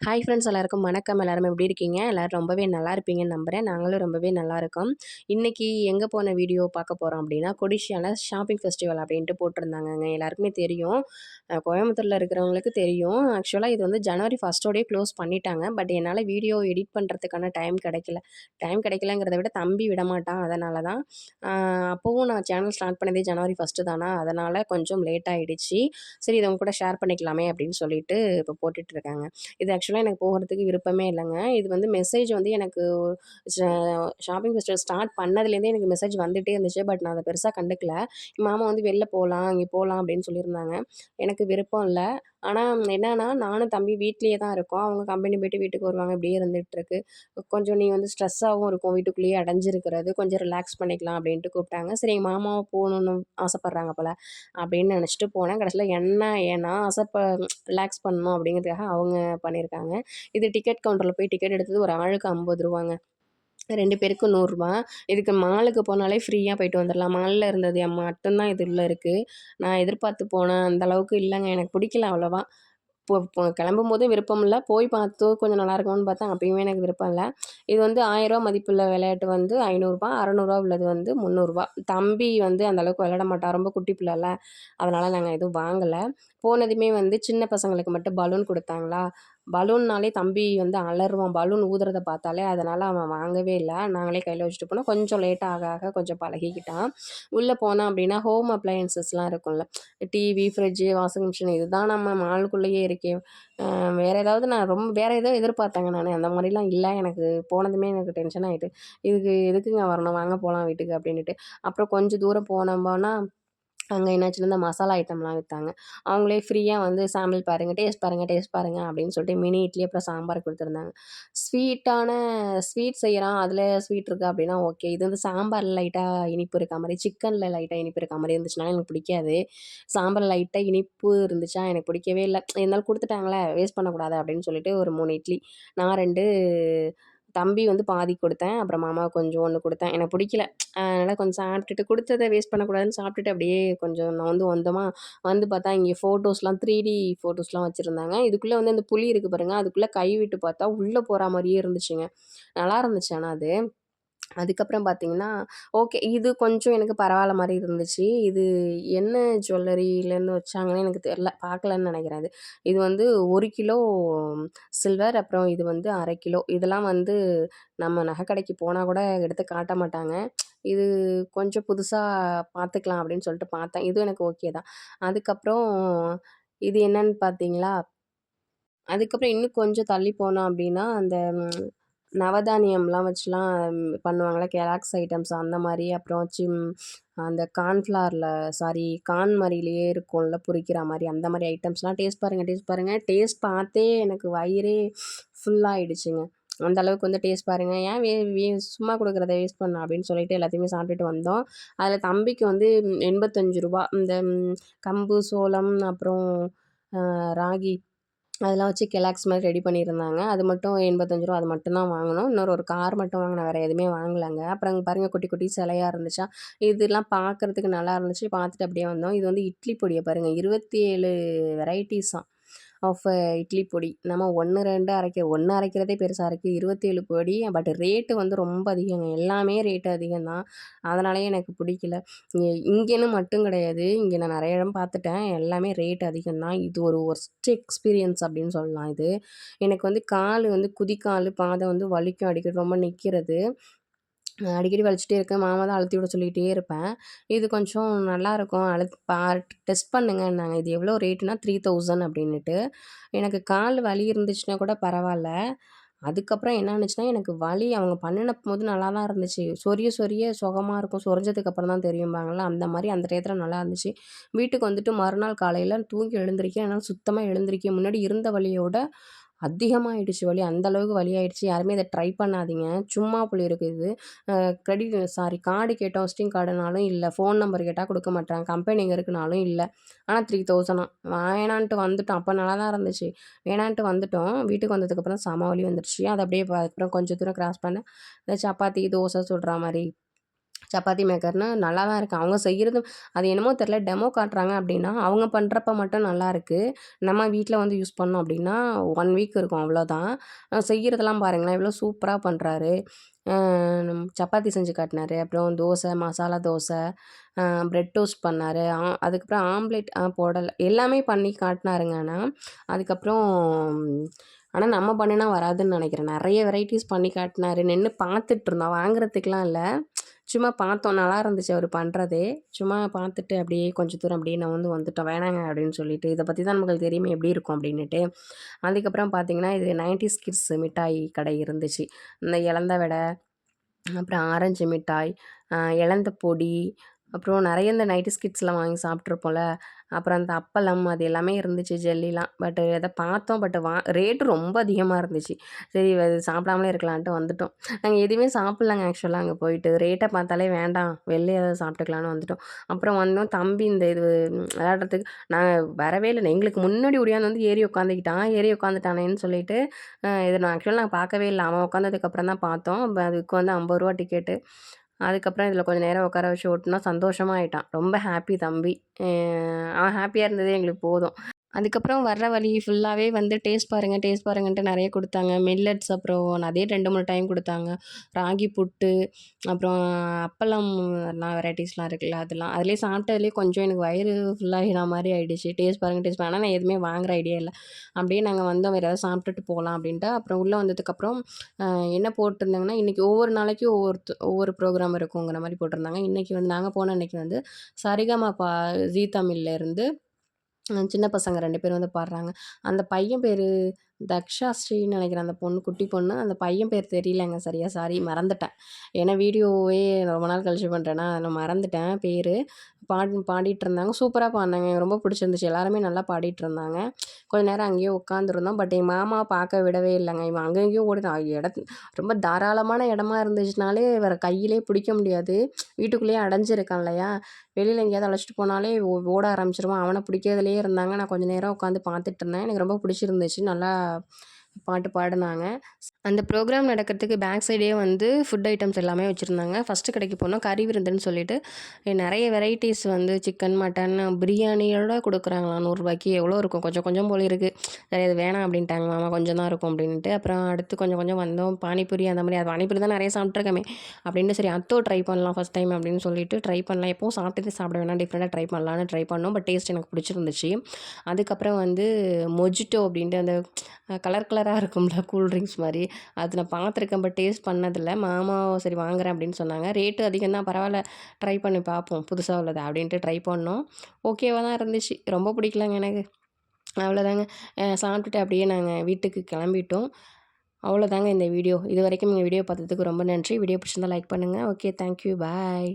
Hi friends எல்லாருக்கும் வணக்கம். எல்லாரும் எப்படி இருக்கீங்க? எல்லாரும் ரொம்பவே நல்லா இருப்பீங்கன்னு நம்புறேன். நாங்களும் ரொம்பவே நல்லா இருக்கோம். இன்னைக்கு எங்க போன வீடியோ பார்க்க போறோம் அப்படின்னா, கொடிஷியால ஷாப்பிங் ஃபெஸ்டிவல் அப்படின்ட்டு போட்டிருந்தாங்கங்க. எல்லாருக்குமே தெரியும். கோயம்புத்தூர்ல இருக்கிறவங்களுக்கு தெரியும். ஆக்சுவலா இது வந்து ஜனவரி 1ஓடயே க்ளோஸ் பண்ணிட்டாங்க. பட் என்னால வீடியோ எடிட் பண்ணுறதுக்கான டைம் கிடைக்கல. டைம் கிடைக்கலங்கிறத விட தம்பி விடமாட்டான். அதனால தான். அ அப்பவும் நான் சேனல் ஸ்டார்ட் பண்ணதே ஜனவரி 1 தானா, அதனால கொஞ்சம் லேட் ஆயிடுச்சு. சரி இத உங்க கூட ஷேர் பண்ணிக்கலாமே அப்படின்னு சொல்லிட்டு இப்போ போட்டுட்ருக்கேங்க. இது ஆக்சுவலா எனக்கு போகறதுக்கு விருப்பமே இல்லங்க. இது வந்து மெசேஜ் வந்து எனக்கு ஷ ஷாப்பிங் ஃபெஸ்டிவல் ஸ்டார்ட் பண்ணதுலேருந்தே எனக்கு மெசேஜ் வந்துட்டே இருந்துச்சு. பட் நான் அத பெருசா கண்டுக்கல. மாமா வந்து "வெளில போலாம், இங்க போலாம்" அப்படின்னு சொல்லியிருந்தாங்க. எனக்கு விருப்பம் இல்ல. ஆனா என்னன்னா, நானும் தம்பி வீட்லயே தான் இருக்கோம். அவங்க கம்பெனி போயிட்டு வீட்டுக்கு வருவாங்க. இப்படியே இருந்துட்டுருக்கு. கொஞ்சம் நீ வந்து ஸ்ட்ரெஸ்ஸாவும் இருக்கும். வீட்டுக்குள்ளேயே அடைஞ்சிருக்கிறது. கொஞ்சம் ரிலாக்ஸ் பண்ணிக்கலாம் அப்படின்ட்டு கூப்பிட்டாங்க. சரி எங்க மாமாவும் போணும்னு ஆசைப்படுறாங்க போல அப்படின்னு நினச்சிட்டு போனேன். கடைசியில நான் ரிலாக்ஸ் பண்ணணும் அப்படிங்கிறதுக்காக அவங்க பண்ணியிருக்காங்க. இது டிக்கெட் கவுண்டர்ல போய் டிக்கெட் எடுத்தது ஒரு ஆளுக்கு ரூ. 50 2 பேருக்கு ரூ. 100. இதுக்கு மாலுக்கு போனாலே ஃப்ரீயா போயிட்டு வந்துரலாம். மால்ல இருந்தது மட்டும் தான் இது உள்ள இருக்கு. நான் எதிர்பார்த்து போன அந்த அளவுக்கு இல்லங்க. எனக்கு பிடிக்கல அவ்வளவா. கிளம்பும்போது விருப்பம் இல்ல. போய் பார்த்து கொஞ்சம் நல்லா இருக்கும்னு பார்த்தா, அப்பயுமே எனக்கு விருப்பம் இல்ல. இது வந்து ரூ. 1000 மதிப்புள்ள விளையாட்டு வந்து ரூ. 500 ரூ. 600 உள்ளது வந்து ரூ. 300. தம்பி வந்து அந்த அளவுக்கு விளையாட மாட்டான். ரொம்ப குட்டி பிள்ளல. அதனால நாங்க எதுவும் வாங்கல. போனதுமே வந்து சின்ன பசங்களுக்கு மட்டும் பலூன் குடுத்தாங்களா, பலூன்னாலே தம்பி வந்து அலறுவான். பலூன் ஊதுறத பார்த்தாலே, அதனால அவன் வாங்கவே இல்ல. நாங்களே கையில வச்சுட்டு போனோம். கொஞ்சம் லேட் ஆக ஆக கொஞ்சம் பழகிக்கிட்டான். உள்ள போனோம் அப்படின்னா, ஹோம் அப்ளையன்ஸஸ்லாம் இருக்கும்ல. டிவி, ஃப்ரிட்ஜு, வாஷிங் மிஷின் இதுதான் நம்ம மாலுக்குள்ளேயே இருக்கே. வேற ஏதாவது நான் வேற ஏதோ எதிர்பார்த்தேங்க நானு. அந்த மாரிலாம் இல்ல. எனக்கு போனதுமே எனக்கு டென்ஷன் ஆயிட்டு. இதுக்கு எதுக்குங்க வரணும்? வாங்க போலாம் வீட்டுக்கு அப்படின்னுட்டு. அப்புறம் கொஞ்சம் தூரம் போனோம்னா அங்க என்னாச்சுன்னா, இந்த மசாலா ஐட்டம்லாம் வித்தாங்க. அவங்களே ஃப்ரீயா வந்து சாம்பிள் பாருங்க, டேஸ்ட் பாருங்க, டேஸ்ட் பாருங்க அப்படின்னு சொல்லிட்டு மினி இட்லி அப்புறம் சாம்பார் குடுத்துருந்தாங்க. ஸ்வீட்டான ஸ்வீட் செய்றான், அதில ஸ்வீட் இருக்கு அப்படின்னா ஓகே. இது வந்து சாம்பார்ல லைட்டா இனிப்பு இருக்கா மாரி, சிக்கன்ல லைட்டா இனிப்பு இருக்கா மாரி இருந்துச்சுனால எனக்கு பிடிக்காது. சாம்பார்ல லைட்டா இனிப்பு இருந்துச்சா எனக்கு பிடிக்கவே இல்ல. இருந்தாலும் குடுத்துட்டாங்களே வேஸ்ட் பண்ணக்கூடாது அப்படின்னு சொல்லிட்டு ஒரு 3 இட்லி, நான் 2 தம்பி வந்து பாதி குடுத்தேன். அப்புறம் மாமாவுக்கு கொஞ்சம் 1 குடுத்தேன். எனக்கு பிடிக்கல. அதனால கொஞ்சம் சாப்பிட்டுட்டு குடுத்தத வேஸ்ட் பண்ணக்கூடாதுன்னு சாப்பிட்டுட்டு அப்படியே கொஞ்சம் நவுந்து வந்தோமா, வந்து பார்த்தா இங்கே ஃபோட்டோஸ்லாம் 3டி ஃபோட்டோஸ்லாம் வச்சிருந்தாங்க. இதுக்குள்ள வந்து அந்த புலி இருக்கு பாருங்க, அதுக்குள்ள கை விட்டு பார்த்தா உள்ள போற மாரியே இருந்துச்சுங்க. நல்லா இருந்துச்சு ஆனா அது. அதுக்கப்புறம் பார்த்தீங்கன்னா, ஓகே. இது கொஞ்சம் எனக்கு பரவால்ல மாரி இருந்துச்சு. இது என்ன ஜுவல்லரிலேருந்து வச்சாங்கன்னு எனக்கு தெர்ல. பார்க்கலன்னு நெனைக்கிறேன் அது. இது வந்து 1 கிலோ சில்வர், அப்புறம் இது வந்து 1/2 கிலோ. இதெல்லாம் வந்து நம்ம நகை கடைக்கு போனா கூட எடுத்து காட்ட மாட்டாங்க. இது கொஞ்சம் புதுசா பார்த்துக்கலாம் அப்படின்னு சொல்லிட்டு பார்த்தேன். இதுவும் எனக்கு ஓகே தான். அதுக்கப்புறம் இது என்னன்னு பார்த்தீங்களா, அதுக்கப்புறம் இன்னும் கொஞ்சம் தள்ளி போனோம் அப்படின்னா, அந்த நவதானியம்லாம் வச்சுலாம் பண்ணுவாங்கல்ல. கெலாக்ஸ் ஐட்டம்ஸ் அந்த மாரி. அப்புறம் அந்த கார்ன் மாரிலயே இருக்கும்ல பொரிக்கிற மாரி. அந்த மாரி ஐட்டம்ஸ்லாம் டேஸ்ட் பாருங்க, டேஸ்ட் பாருங்க. டேஸ்ட் பார்த்தே எனக்கு வயிறே ஃபுல்லாயிடுச்சுங்க. அந்த அளவுக்கு வந்து டேஸ்ட் பாருங்க. ஏன் வே வே சும்மா குடுக்குறத வேஸ்ட் பண்ணணும் அப்படின்னு சொல்லிட்டு எல்லாத்தையுமே சாப்பிட்டுட்டு வந்தோம். அதில தம்பிக்கு வந்து ரூ. 85 இந்த கம்பு, சோளம், அப்புறம் ராகி அதெல்லாம் வச்சு கெல்லாக்ஸ் மாரி ரெடி பண்ணியிருந்தாங்க. அது மட்டும் ரூ. 85 அது மட்டும் தான் வாங்குனோம். இன்னொரு ஒரு கார் மட்டும் வாங்குனோம். வேற எதுவுமே வாங்கலங்க. அப்புறம் அங்க பாருங்க குட்டி குட்டி சிலையா இருந்துச்சா, இதெல்லாம் பார்க்கறதுக்கு நல்லா இருந்துச்சு. பார்த்துட்டு அப்படியே வந்தோம். இது வந்து இட்லி பொடிய பாருங்க. 27 வெரைட்டீஸாம் ஆஃப் இட்லி பொடி. நம்ம 1, 2 1 அரைக்கிறதே பெருசா இருக்கு. 27 பொடி. பட் ரேட்டு வந்து ரொம்ப அதிகங்க. எல்லாமே ரேட் அதிகம் தான். அதனாலயே எனக்கு பிடிக்கல. இங்கேன்னு மட்டும் கிடையாது. இங்க நான் நெறைய இடம் பார்த்துட்டேன். எல்லாமே ரேட் அதிகம் தான். இது ஒரு வொர்ஸ்ட் எக்ஸ்பீரியன்ஸ் அப்படின்னு சொல்லலாம் இது. எனக்கு வந்து காலு வந்து குதிக்காலு, பாதம் வந்து வலிக்கும் அடிக்கடி ரொம்ப நிக்கிறது. அடிக்கடி வலிச்சுட்டே இருக்கேன். மாமா தான் அழுத்தி விட சொல்லிட்டே இருப்பேன். இது கொஞ்சம் நல்லாயிருக்கும். டெஸ்ட் பண்ணுங்கன்னாங்க. இது எவ்வளோ ரேட்டுனா 3000 அப்படின்னுட்டு. எனக்கு கால் வலி இருந்துச்சுன்னா கூட பரவால்ல. அதுக்கப்புறம் என்ன ஆனுச்சுன்னா, எனக்கு வலி அவங்க பண்ணுனபோது நல்லா தான் இருந்துச்சு. சொரிய சொரிய சுகமா இருக்கும். சொரிஞ்சதுக்கு அப்புறம் தான் தெரியும்பாங்கல்ல, அந்த மாரி அந்த டயத்துல நல்லா இருந்துச்சு. வீட்டுக்கு வந்துட்டு மறுநாள் காலையில தூங்கி எழுந்திரிக்கிறேன். என்னால சுத்தமா எழுந்திரிக்க முன்னாடி இருந்த வலியோட அதிகமாயிடுச்சு வலி. அந்த அளவுக்கு வலி ஆயிடுச்சு. யாருமே இத ட்ரை பண்ணாதீங்க. சும்மா போலிருக்கு இது. கார்டு கேட்டோம். விசிட்டிங் கார்டுனாலும் இல்ல. ஃபோன் நம்பர் கேட்டா குடுக்க மாட்றாங்க. கம்பெனி எங்க இருக்குனாலும் இல்ல. ஆனா 3000 வேணான்ட்டு வந்துட்டோம். அப்ப நல்லா தான் இருந்துச்சு. வேணான்ட்டு வந்துட்டோம். வீட்டுக்கு வந்ததுக்கப்புறம் செம வலி வந்துருச்சு. அது அப்படியே அதுக்கப்புறம் கொஞ்சம் தூரம் கிராஸ் பண்ணேன். இந்த சப்பாத்தி, தோசை சுடுற மாரி சப்பாத்தி மேக்கர்னு நல்லா தான் இருக்குது. அவங்க செய்கிறது அது என்னமோ தெரில டெமோ காட்டுறாங்க அப்படின்னா, அவங்க பண்ணுறப்ப மட்டும் நல்லாயிருக்கு. நம்ம வீட்ல வந்து யூஸ் பண்ணோம் அப்படின்னா 1 வீக் இருக்கும் அவ்வளோதான். செய்கிறதெல்லாம் பாருங்களேன் எவ்வளோ சூப்பரா பண்ணுறாரு. சப்பாத்தி செஞ்சு காட்டினாரு. அப்புறம் தோசை, மசாலா தோசை, பிரெட் டோஸ்ட் பண்ணாரு. அதுக்கப்புறம் ஆம்லேட் போடல. எல்லாமே பண்ணி காட்டினாருங்க ஆனா. அதுக்கப்புறம் நம்ம பண்ணுனா வராதுன்னு நெனைக்கிறேன். நெறைய வெரைட்டீஸ் பண்ணி காட்டினாரு. நின்னு பார்த்துட்ருந்தோம். வாங்குறதுக்குலாம் இல்ல. சும்மா பார்த்தோம். நல்லா இருந்துச்சு அவரு பண்றதே. சும்மா பார்த்துட்டு அப்படியே கொஞ்சம் தூரம் அப்படியே வந்துட்டோம். வேணாங்க அப்படின்னு சொல்லிட்டு. இத பத்தி தான் நமக்கு தெரியுமே எப்படி இருக்கும் அப்படின்னுட்டு. அதுக்கப்புறம் பார்த்தீங்கன்னா, இது 90ஸ் கிட்ஸ் மிட்டாய் கடை இருந்துச்சு. இந்த எலந்த வடை, அப்புறம் ஆரஞ்சு மிட்டாய், எலந்த பொடி, அப்புறம் நெறைய இந்த 90ஸ் கிட்ஸ்லாம் வாங்கி சாப்பிட்ருப்போம்ல. அப்புறம் அந்த அப்பளம் அது எல்லாமே இருந்துச்சு ஜெல்லிலாம். பட் அத பார்த்தோம். பட் ரேட்டு ரொம்ப அதிகமா இருந்துச்சு. சரி அது சாப்பிடாமலே இருக்கலான்ட்டு வந்துட்டோம். நாங்க எதுவுமே சாப்பிடலங்க ஆக்சுவலா அங்க போயிட்டு. ரேட்ட பார்த்தாலே வேண்டாம். வெளிய ஏதாவது சாப்பிட்டுக்கலான்னு வந்துட்டோம். அப்புறம் வந்தோம் தம்பி இந்த இது விளையாடுறதுக்கு நாங்க வரவே இல்ல. எங்களுக்கு முன்னாடி ஓடியாந்து வந்து ஏறி உட்காந்துக்கிட்டான். ஏறி உட்காந்துட்டானேன்னு சொல்லிட்டு, இத நான் ஆக்சுவலா நான் பார்க்கவே இல்ல. அவன் உட்காந்ததுக்கப்புறம் தான் பார்த்தோம். அதுக்கு வந்து ரூ. 50 டிக்கெட்டு. அதுக்கப்புறம் இதில கொஞ்சம் நேரம் உட்கார வச்சு ஓட்டுனா சந்தோஷமா ஆயிட்டான். ரொம்ப ஹாப்பி தம்பி. அ அவன் ஹாப்பியா இருந்ததே எங்களுக்கு போதும். அதுக்கப்புறம் வர்ற வழி ஃபுல்லாவே வந்து டேஸ்ட் பாருங்க, டேஸ்ட் பாருங்கன்ட்டு நெறைய குடுத்தாங்க. மில்லட்ஸ் அப்புறம் அதே 2, 3 டைம் குடுத்தாங்க. ராகி புட்டு, அப்புறம் அப்பளம் எல்லாம் வெரைட்டீஸ்லாம் இருக்குல்ல அதெல்லாம். அதிலேயே சாப்பிட்டதுலேயே கொஞ்சம் எனக்கு வயிறு ஃபுல்லாகின மாரி ஆயிடுச்சு. டேஸ்ட் பாருங்க, டேஸ்ட் பாருங்க. ஆனா நான் எதுவுமே வாங்குற ஐடியா இல்ல. அப்படியே நாங்க வந்தோம். வேற ஏதாவது சாப்பிட்டுட்டு போலாம் அப்படின்ட்டு. அப்புறம் உள்ள வந்ததுக்கப்புறம் என்ன போட்டிருந்தாங்கன்னா, இன்னைக்கு ஒவ்வொரு நாளைக்கும் ஒவ்வொரு ப்ரோகிராம் இருக்குங்கிற மாரி போட்டிருந்தாங்க. இன்னைக்கு வந்து நாங்க போன அன்னைக்கு வந்து சரிகமப ஜீ தமிழ்லேருந்து சின்ன பசங்க 2 பேர் வந்து பாடுறாங்க. அந்த பையன் பேரு தக்ஷாஸ்ரீன்னு நெனைக்கிறேன். அந்த பொண்ணு குட்டி பொண்ணு. அந்த பையன் பேர் தெரியலங்க சரியா. சாரி மறந்துட்டேன். ஏன்னா வீடியோவே ரொம்ப நாள் கழிச்சு பண்றேனா, அதில மறந்துட்டேன் பேரு. பாடிட்டுருந்தாங்க. சூப்பரா பாடுனாங்க. எனக்கு ரொம்ப பிடிச்சிருந்துச்சு. எல்லாருமே நல்லா பாடிட்டுருந்தாங்க. கொஞ்ச நேரம் அங்கேயே உட்காந்துருந்தோம். பட் என் மாமாவ பார்க்க விடவே இல்லங்க. இவன் அங்க இங்கேயும் ஓடிட்டான். ரொம்ப தாராளமான இடமா இருந்துச்சுனாலே வேற கையிலே பிடிக்க முடியாது. வீட்டுக்குள்ளேயே அடைஞ்சிருக்கான் இல்லையா? வெளியில எங்கேயாவது அழைச்சிட்டு போனாலே ஓட ஆரம்பிச்சுருவான். அவன பிடிக்கிறதுலயே இருந்தாங்க. நான் கொஞ்ச நேரம் உட்காந்து பார்த்துட்டுருந்தேன். எனக்கு ரொம்ப பிடிச்சிருந்துச்சு. நல்லா பாட்டு பாடுனாங்க. அந்த ப்ரோகிராம் நடக்கிறதுக்கு பேக் சைடே வந்து ஃபுட் ஐட்டம்ஸ் எல்லாமே வச்சுருந்தாங்க. ஃபஸ்ட்டு கடைக்கு போனோம். கறி விருந்துன்னு சொல்லிட்டு நெறைய வெரைட்டீஸ் வந்து சிக்கன், மட்டன், பிரியாணியோட குடுக்குறாங்களாம் ரூ. 100க்கு எவ்வளோ இருக்கும்? கொஞ்சம் கொஞ்சம் போல இருக்கு. சரி அது வேணாம் அப்படின்ட்டாங்க மாமா. கொஞ்சம் தான் இருக்கும் அப்படின்ட்டு. அப்புறம் அடுத்து கொஞ்சம் கொஞ்சம் வந்தோம். பானிபூரி அந்த மாரி அது பானிபூரி தான் நெறைய சாப்பிட்டுருக்கோமே அப்படின்னு சரி அத்தோ ட்ரை பண்ணலாம் ஃபஸ்ட் டைம் அப்படின்னு சொல்லிட்டு ட்ரை பண்ணலாம். எப்பவும் சாப்பிட்டதே சாப்பிட வேணாம் டிஃப்ரெண்ட்டாக ட்ரை பண்ணலான்னு ட்ரை பண்ணோம். பட் டேஸ்ட் எனக்கு பிடிச்சிருந்துச்சு. அதுக்கப்புறம் வந்து மொஜிட்டோ அப்படின்ட்டு அந்த கலர் கலராக இருக்கும்ல கூல் ட்ரிங்க்ஸ் மாரி. அது நான் பார்த்துருக்கேன். பட் டேஸ்ட் பண்ணதில்ல. மாமா சரி வாங்குறேன் அப்படின்னு சொன்னாங்க. ரேட்டு அதிகம் தான் பரவால்ல ட்ரை பண்ணி பார்ப்போம். புதுசா உள்ளது அப்படின்ட்டு ட்ரை பண்ணோம். ஓகேவா தான் இருந்துச்சு. ரொம்ப பிடிக்கலங்க எனக்கு. அவ்வளோதாங்க. சாப்பிட்டுட்டு அப்படியே நாங்க வீட்டுக்கு கிளம்பிட்டோம். அவ்வளோதாங்க இந்த வீடியோ. இதுவரைக்கும் எங்க வீடியோ பார்த்ததுக்கு ரொம்ப நன்றி. வீடியோ பிடிச்சிருந்தா லைக் பண்ணுங்க. Okay thank you. பாய்.